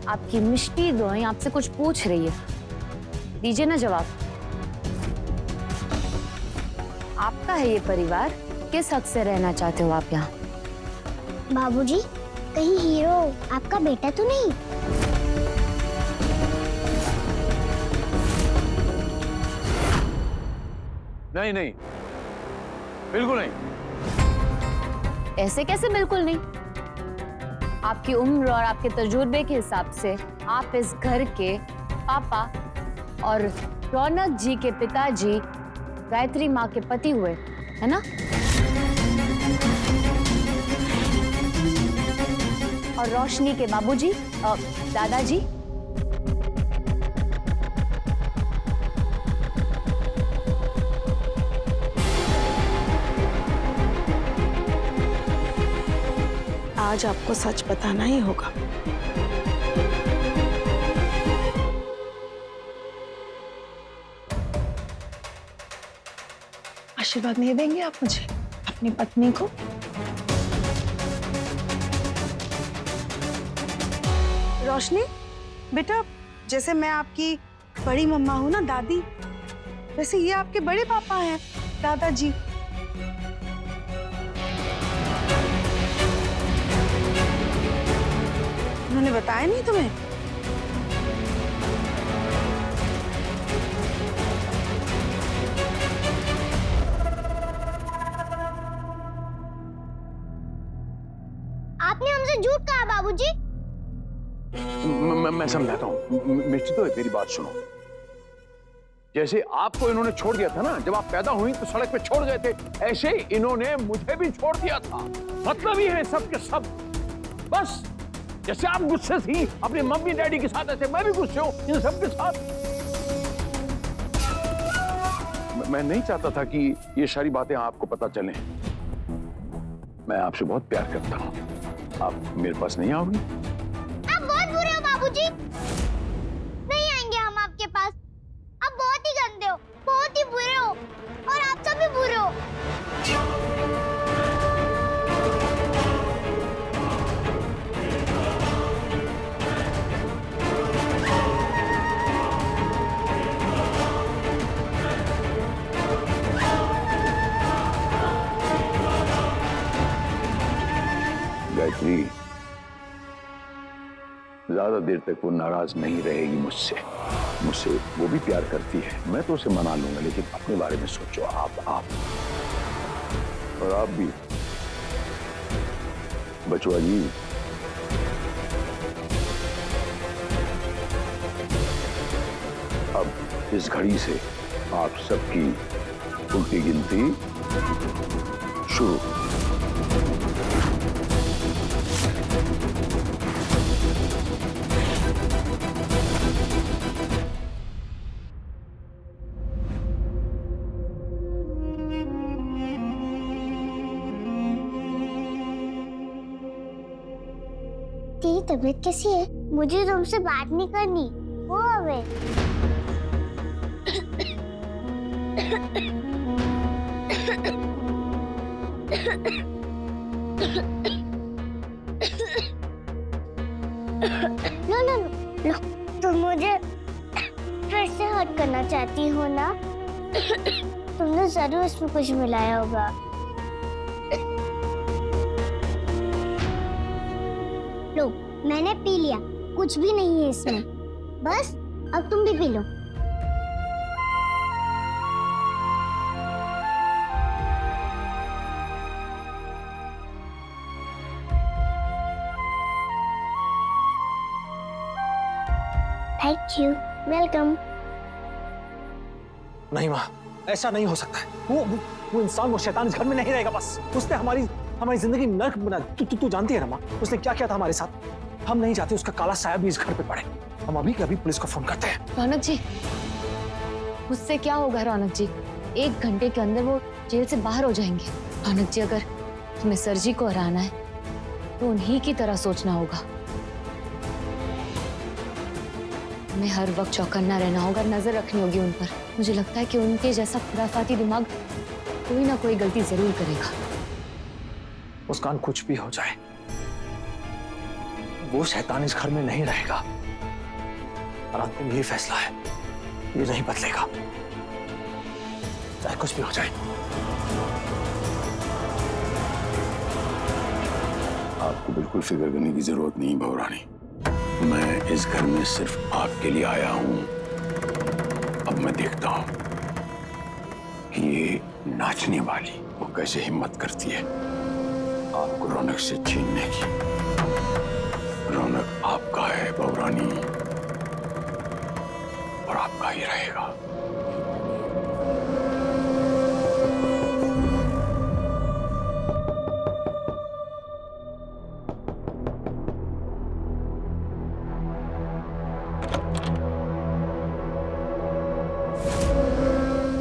आपकी मिष्टी दुआएं आपसे कुछ पूछ रही है, दीजिए ना जवाब। आपका है ये परिवार, किस हक से रहना चाहते हो आप यहाँ? बाबूजी, कहीं हीरो आपका बेटा तो नहीं? नहीं नहीं, बिल्कुल नहीं। ऐसे कैसे बिल्कुल नहीं? आपकी उम्र और आपके तजुर्बे के हिसाब से आप इस घर के पापा और रौनक जी के पिताजी गायत्री माँ के पति हुए, है ना? और रोशनी के बाबूजी दादाजी। आज आपको सच बताना ही होगा। आशीर्वाद नहीं देंगे आप मुझे, अपनी पत्नी को? रोशनी बेटा, जैसे मैं आपकी बड़ी मम्मा हूँ ना, दादी, वैसे ये आपके बड़े पापा हैं, दादाजी। उन्होंने बताया नहीं तुम्हें? आपने हमसे झूठ कहा बाबूजी। मैं समझाता हूँ। मिष्टी, तो मेरी बात सुनो। जैसे आपको इन्होंने छोड़ दिया था ना, जब आप पैदा हुई तो सड़क पे छोड़ गए थे, ऐसे इन्होंने मुझे भी छोड़ दिया था। मतलब ही है सब के सब। बस जैसे आप गुस्से थी अपने मम्मी डैडी के साथ, ऐसे मैं भी गुस्से हूं इन सब के साथ। मैं नहीं चाहता था कि ये सारी बातें आपको पता चलें। मैं आपसे बहुत प्यार करता हूं। आप मेरे पास नहीं आओगी? आप बहुत बुरे हो बाबूजी। नहीं आएंगे हम आपके पास। आप बहुत ही गंदे हो, बहुत ही बुरे हो, और आप सब भी बुरे हो। गायत्री, ज्यादा देर तक वो नाराज नहीं रहेगी मुझसे। मुझसे वो भी प्यार करती है, मैं तो उसे मना लूंगा, लेकिन अपने बारे में सोचो। आप और आप भी बचुआ जी। अब इस घड़ी से आप सबकी उल्टी गिनती शुरू। तेरी तबीयत कैसी है? मुझे तुमसे बात नहीं करनी। वो हमें लो लो लो लो, तुम मुझे फिर से हर्ट करना चाहती हो ना? तुमने जरूर इसमें कुछ मिलाया होगा। लो, मैंने पी लिया, कुछ भी नहीं है इसमें। बस अब तुम भी P low. Thank you, welcome. नहीं माँ, ऐसा नहीं हो सकता है। वो इंसान, वो शैतान इस घर में नहीं रहेगा। बस उसने हमारी जिंदगी नर्क बना। तू जानती है ना माँ, उसने क्या किया था हमारे साथ। हम नहीं चाहते उसका काला साया भी इस घर पे पड़े। हम अभी के अभी पुलिस को फोन करते हैं। रौनक जी, उससे क्या होगा रौनक जी? 1 घंटे के अंदर वो जेल से बाहर हो जाएंगे। रौनक जी, अगर तुम्हें सर जी को हराना है तो उन्हीं की तरह सोचना होगा। हमें हर वक्त चौकन्ना रहना होगा, नजर रखनी होगी उन पर। मुझे लगता है कि उनके जैसा खुराफाती दिमाग कोई ना कोई गलती जरूर करेगा। मुस्कान, कुछ भी हो जाए, वो शैतान इस घर में नहीं रहेगा। और अंतिम यही फैसला है, ये नहीं बदलेगा, चाहे कुछ भी हो जाए। आपको बिल्कुल फिक्र करने की जरूरत नहीं बहुरानी। मैं इस घर में सिर्फ आपके लिए आया हूं। अब मैं देखता हूं कि ये नाचने वाली वो कैसे हिम्मत करती है आपको रौनक से छीनने की। रौनक आपका है बहुरानी, और आपका ही रहेगा।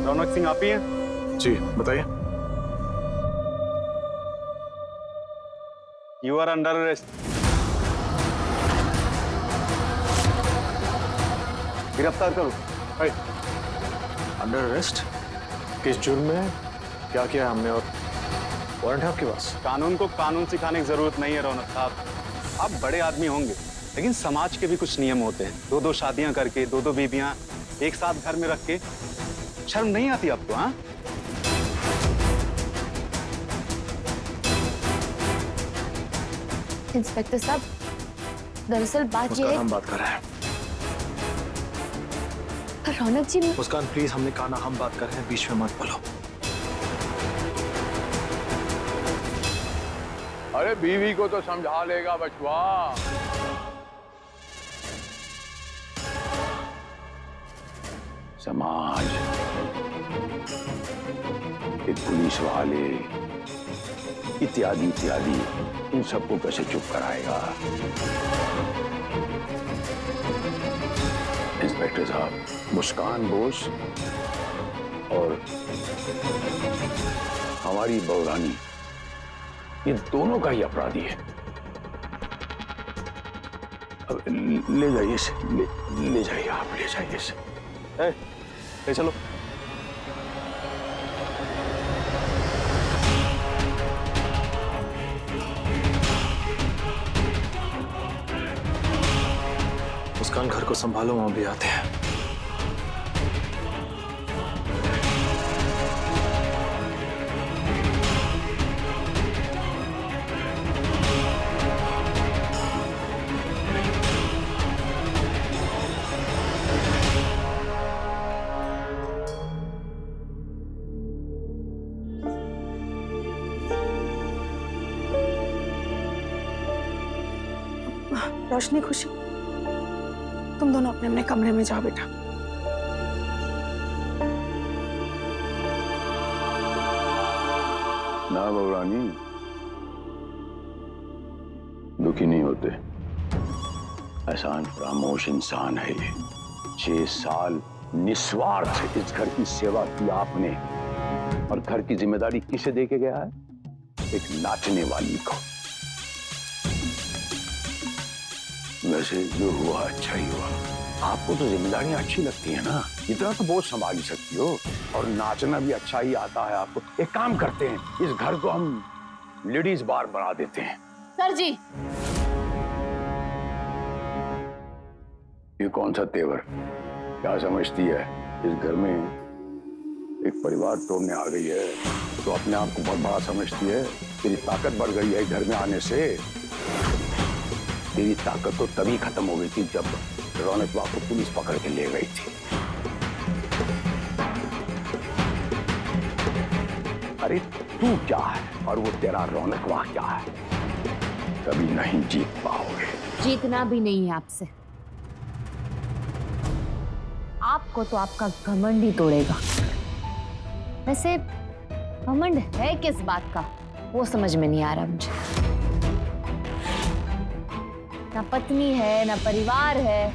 रौनक सिंह आप ही हैं? जी बताइए। You are under arrest. गिरफ्तार करो। Under arrest? किस जुर्म में? क्या किया हमने और वारंट है आपके पास? कानून को कानून सिखाने की जरूरत नहीं है रौनक साहब। आप बड़े आदमी होंगे, लेकिन समाज के भी कुछ नियम होते हैं। दो दो शादियां करके, दो दो बीबियां एक साथ घर में रख के शर्म नहीं आती आपको? हाँ, इंस्पेक्टर साहब, दरअसल बात ये मुस्कान, है। हम बात कर रहे हैं। रौनक जी, मुस्कान प्लीज, हमने कहा ना हम बात कर रहे हैं, बीच में मत बोलो। अरे बीवी को तो समझा लेगा बचवा। समाज, ये पुलिस वाले इत्यादि इत्यादि, इन सबको कैसे चुप कराएगा? इंस्पेक्टर साहब, मुस्कान बोस और हमारी बहुरानी, ये दोनों का ही अपराधी है। अब ले जाइए इसे, ले जाइए, आप ले जाइए इसे। ले चलो। मुस्कान, घर को संभालो, वहां भी आते हैं। रोशनी, खुशी, तुम दोनों अपने अपने कमरे में जाओ बेटा। ना बहुरानी, दुखी नहीं होते। एहसान फरामोश इंसान है ये। 6 साल निस्वार्थ इस घर की सेवा की आपने, और घर की जिम्मेदारी किसे दे के गया है? एक नाचने वाली को। वैसे जो हुआ अच्छा ही हुआ। आपको तो जिम्मेदारियां अच्छी लगती है ना, इतना तो बोझ संभाल ही सकती हो, और नाचना भी अच्छा ही आता है आपको। एक काम करते हैं, इस घर को हम लेडीज बार बना देते हैं। सर जी, ये कौन सा तेवर? क्या समझती है इस घर में एक परिवार तोड़ने आ गई है तो अपने आप को बहुत बड़ा समझती है? तेरी ताकत बढ़ गई है घर में आने से। तेरी ताकत तो तभी खत्म हो गई थी जब रौनक वाह को पुलिस पकड़ के ले गई थी। अरे तू क्या है और वो तेरा रौनक वाह क्या है? कभी नहीं जीत पाओगे। जीतना भी नहीं है आपसे। आपको तो आपका घमंड ही तोड़ेगा। वैसे घमंड है किस बात का, वो समझ में नहीं आ रहा मुझे। ना पत्नी है, ना परिवार है,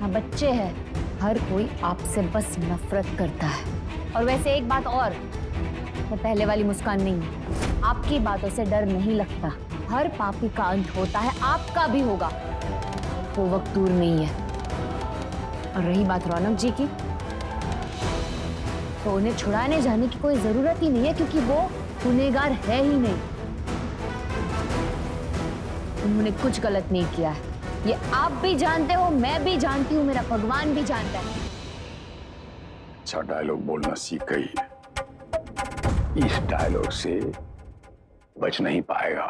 ना बच्चे हैं। हर कोई आपसे बस नफरत करता है। और वैसे एक बात और, मैं पहले वाली मुस्कान नहीं हूं। आपकी बातों से डर नहीं लगता। हर पापी का अंत होता है, आपका भी होगा। वो वक्त दूर नहीं है। और रही बात रौनक जी की, तो उन्हें छुड़ाने जाने की कोई जरूरत ही नहीं है, क्योंकि वो गुनहगार है ही नहीं। उन्होंने कुछ गलत नहीं किया है। ये आप भी जानते हो, मैं भी जानती हूँ, मेरा भगवान भी जानता है। अच्छा डायलॉग बोलना सीख गई है। इस डायलॉग से बच नहीं पाएगा,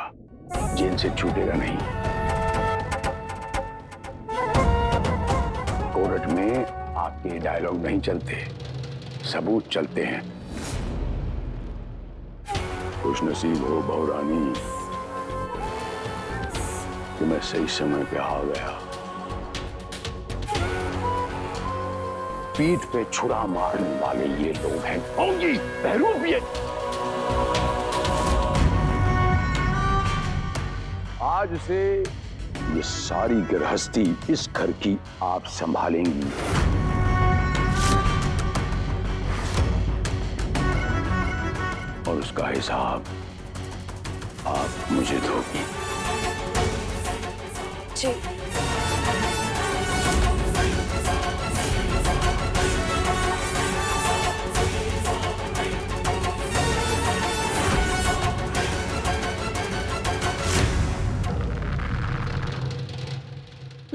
जेल से छूटेगा नहीं। कोर्ट में आपके डायलॉग नहीं चलते, सबूत चलते हैं। खुश नसीब हो बहुरानी, तुम्हें सही समय पे आ गया। पीठ पे छुरा मारने वाले ये लोग हैं ढोंगी, बहरूपियत। आज से ये सारी गृहस्थी इस घर की आप संभालेंगी। और उसका हिसाब आप मुझे दोगी। जी।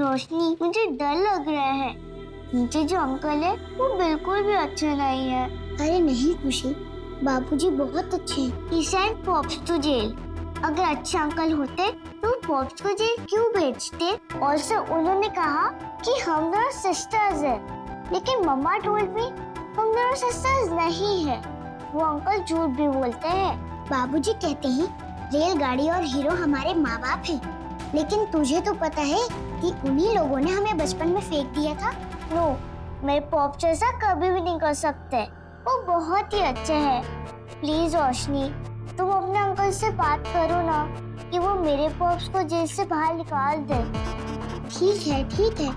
रोशनी, मुझे डर लग रहा है। नीचे जो अंकल है वो बिल्कुल भी अच्छे नहीं है। अरे नहीं खुशी, बाबूजी बहुत अच्छे हैं। He sent Pops to jail। अगर अच्छे अंकल होते तो पॉप्स को जेल क्यों भेजते? और से उन्होंने कहा कि हम दोनों सिस्टर्स हैं, लेकिन मम्मा टोल्ड मी हम दोनों सिस्टर्स नहीं है। वो अंकल झूठ भी बोलते हैं। बाबूजी कहते हैं रेलगाड़ी और हीरो हमारे माँ बाप हैं, लेकिन तुझे तो पता है कि उन्हीं लोगों ने हमें बचपन में फेंक दिया था। नो, मेरे पॉप्स ऐसा कभी भी नहीं कर सकते। वो बहुत ही अच्छे हैं। प्लीज रोशनी, तुम अपने अंकल से बात करो ना कि वो मेरे पॉप्स को जेल से बाहर निकाल दे। ठीक है,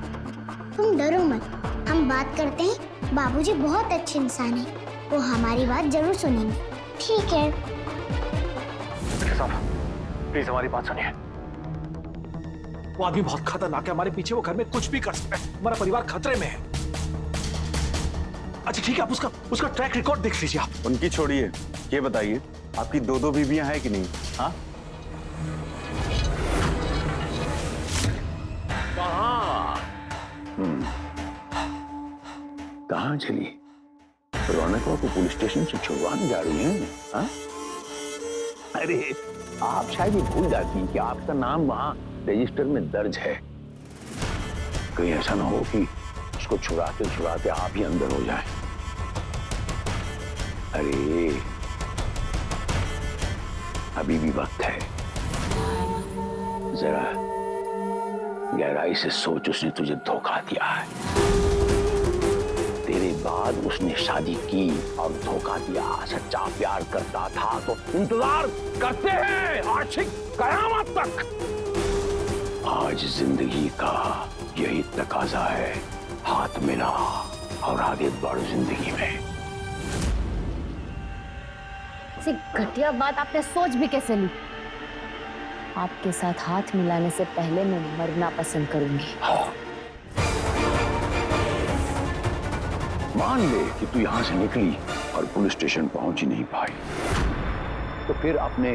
तुम डरो मत, हम बात करते हैं। बाबूजी बहुत अच्छे इंसान हैं, वो हमारी बात जरूर सुनेंगे। ठीक है। प्लीज हमारी बात सुनिए। वो आदमी बहुत खतरनाक है, हमारे पीछे वो घर में कुछ भी कर सकता है। हमारा परिवार खतरे में है। अच्छा ठीक है, आप उसका ट्रैक रिकॉर्ड देख लीजिए आप। उनकी छोड़िए, ये बताइए आपकी दो बीवियां हैं कि नहीं? हाँ, कहाँ चली? रौनक को पुलिस स्टेशन से छुड़वाने जा रही हैं? हाँ? अरे आप शायद ये भूल जाती हैं कि आपका नाम वहां रजिस्टर में दर्ज है। कहीं ऐसा ना हो कि उसको छुड़ाते छुड़ाते आप ही अंदर हो जाएं। अरे अभी भी वक्त है, जरा गहराई से सोच। उसने तुझे धोखा दिया है, तेरे बाद उसने शादी की और धोखा दिया। सच्चा प्यार करता था तो इंतजार करते हैं आशिक कयामत तक। आज जिंदगी का यही तकाजा है, हाथ मिला और आगे बढ़ जिंदगी में। ऐसी घटिया बात आपने सोच भी कैसे ली? आपके साथ हाथ मिलाने से पहले मैं मरना पसंद करूंगी। हाँ। मान ले कि तू यहां से निकली और पुलिस स्टेशन पहुंच ही नहीं पाई, तो फिर अपने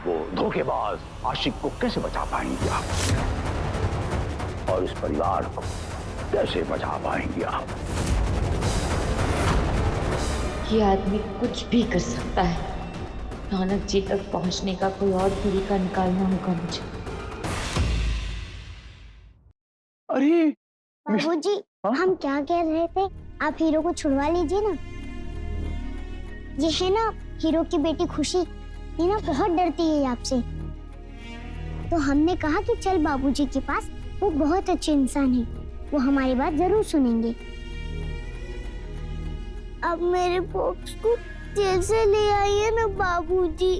वो धोखेबाज आशिक को कैसे बचा पाएंगे आप? और इस परिवार को कैसे बचा पाएंगे आप? ये आदमी कुछ भी कर सकता है। रौनक जी तक पहुंचने का कोई और तरीका निकालना होगा मुझे। अरे बाबूजी, हाँ? हम क्या कह रहे थे? आप हीरो को छुड़वा लीजिए ना। ये है ना हीरो की बेटी खुशी, ये ना बहुत डरती है आपसे। तो हमने कहा कि चल बाबूजी के पास, वो बहुत अच्छे इंसान है, वो हमारी बात जरूर सुनेंगे। अब मेरे पॉप्स को जेल से ले आइए ना बाबूजी।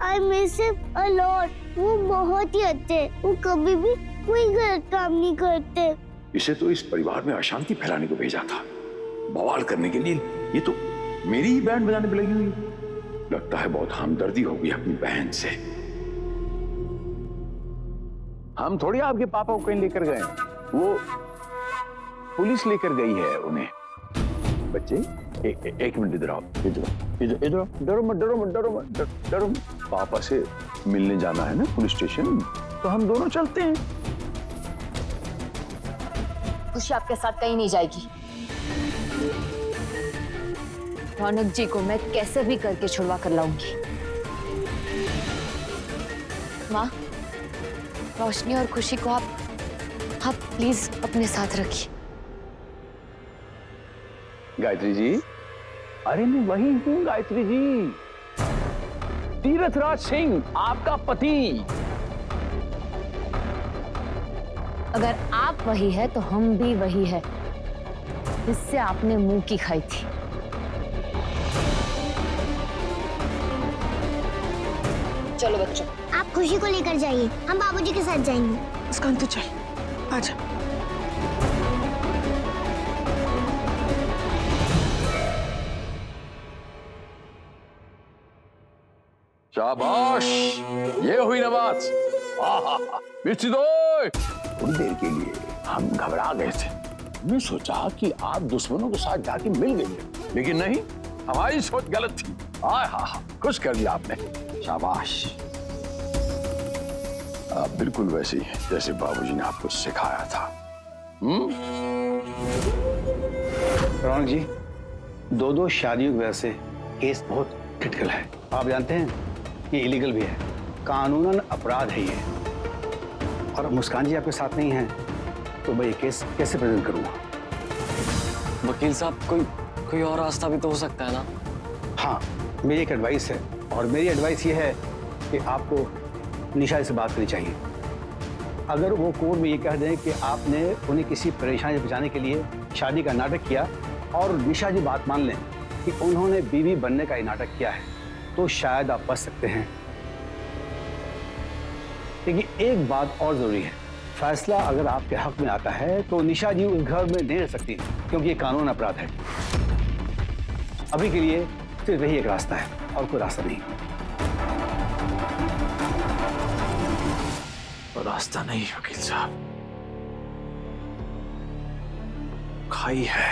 I miss him a lot. वो बहुत ही अच्छे, वो कभी भी कोई गलत काम नहीं करते। इसे तो इस परिवार में अशांति फैलाने को भेजा था, बवाल करने के लिए। ये तो मेरी ही बैंड बजाने पे लगी हुई। लगता है बहुत हमदर्दी होगी अपनी बहन से। हम थोड़ी आपके पापा को कहीं लेकर गए, वो पुलिस लेकर गई है उन्हें। बच्चे एक मिनट इधर आओ, इधर डरो मत, डरो मत, डरो मत। पापा से मिलने जाना है ना पुलिस स्टेशन, तो हम दोनों चलते हैं। खुशी आपके साथ कहीं नहीं जाएगी। रौनक जी को मैं कैसे भी करके छुड़वा कर लाऊंगी। माँ, रोशनी और खुशी को आप प्लीज अपने साथ रखिए। गायत्री जी, अरे मैं वही हूँ गायत्री जी, तीर्थराज सिंह, आपका पति। अगर आप वही है तो हम भी वही है जिससे आपने मुंह की खाई थी। चलो बच्चों, आप खुशी को लेकर जाइए, हम बाबूजी के साथ जाएंगे। मुस्कान तू चल, आजा। शाबाश, ये हुई ना बात। मिर्ची दो। थोड़ी देर के लिए हम घबरा गए थे, हमने सोचा कि आप दुश्मनों के साथ जाके मिल गए, लेकिन नहीं, हमारी सोच गलत थी। हाँ, खुश कर दिया आपने, शाबाश। आप बिल्कुल वैसे ही हैं जैसे बाबूजी ने आपको सिखाया था। रौनक जी, दो शादियों की वजह से केस बहुत क्रिटिकल है। आप जानते हैं ये इलीगल भी है, कानूनन अपराध है ये। और मुस्कान जी आपके साथ नहीं है तो मैं ये केस कैसे प्रेजेंट करूंगा? वकील साहब, कोई और रास्ता भी तो हो सकता है ना? हाँ, मेरी एक एडवाइस है, और मेरी एडवाइस ये है कि आपको निशा से बात करनी चाहिए। अगर वो कोर्ट में ये कह दें कि आपने उन्हें किसी परेशानी से बचाने के लिए शादी का नाटक किया, और निशा जी बात मान लें कि उन्होंने बीवी बनने का ये नाटक किया है, तो शायद आप बच सकते हैं। लेकिन एक बात और जरूरी है, फैसला अगर आपके हक में आता है तो निशा जी उस घर में नहीं रह सकती, क्योंकि ये कानून अपराध है। अभी के लिए सिर्फ वही एक रास्ता है और कोई रास्ता नहीं। तो रास्ता नहीं वकील साहब, खाई है।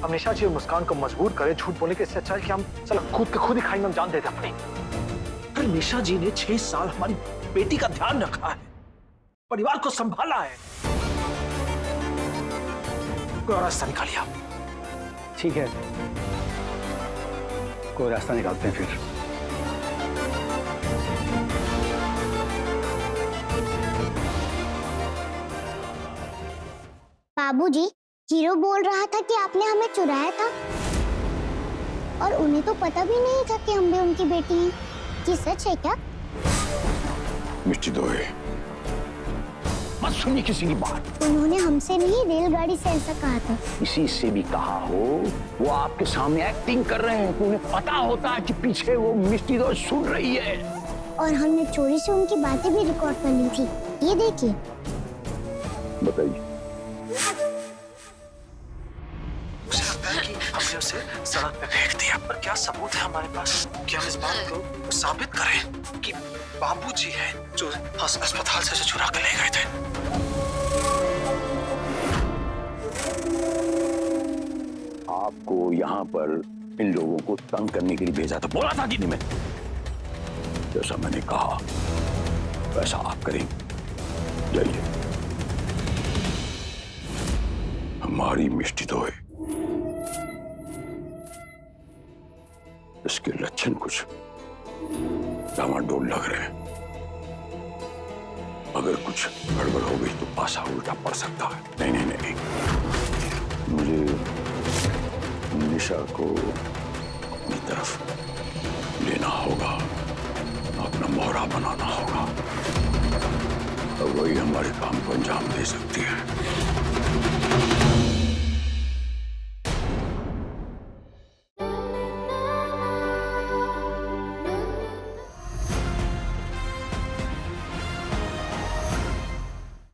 हम निशा जी और मुस्कान को मजबूर करें झूठ बोलने के, इससे अच्छा है कि हम चलो खुद ही खाई में हम जान देते अपनी। अरे निशा जी ने 6 साल हमारी बेटी का ध्यान रखा है, परिवार को संभाला है, कोई और रास्ता निकालिए आप। ठीक है, कोई रास्ता निकालते हैं फिर। बाबूजी, हीरो बोल रहा था कि आपने हमें चुराया था, और उन्हें तो पता भी नहीं था कि हम भी उनकी बेटी हैं। ये सच है क्या? मिर्ची दो, मत सुनिए किसी की बात। उन्होंने हमसे नहीं, रेलगाड़ी से ऐसा कहा था। किसी से भी कहा हो, वो आपके सामने एक्टिंग कर रहे हैं, तो उन्हें पता होता है कि पीछे वो मिर्ची दो सुन रही है। और हमने चोरी से उनकी बातें भी रिकॉर्ड कर ली थी, ये देखिए। बताइए। हमने उसे सड़क पे फेंक दिया, पर क्या सबूत है हमारे पास कि हम इस बात को साबित करें कि बाबूजी हैं जो अस्पताल से चुरा कर ले गए थे? आपको यहाँ पर इन लोगों को तंग करने के लिए भेजा था, बोला था कि नहीं मैं? जैसा मैंने कहा वैसा आप करें। जाइए। हमारी मिष्टी तो है, इसके लक्षण कुछ डामाडोल लग रहे हैं। अगर कुछ गड़बड़ हो गई तो पासा उल्टा पड़ सकता है। नहीं, मुझे निशा को अपनी तरफ लेना होगा, अपना मोहरा बनाना होगा, और वही हमारे काम को अंजाम दे सकती है।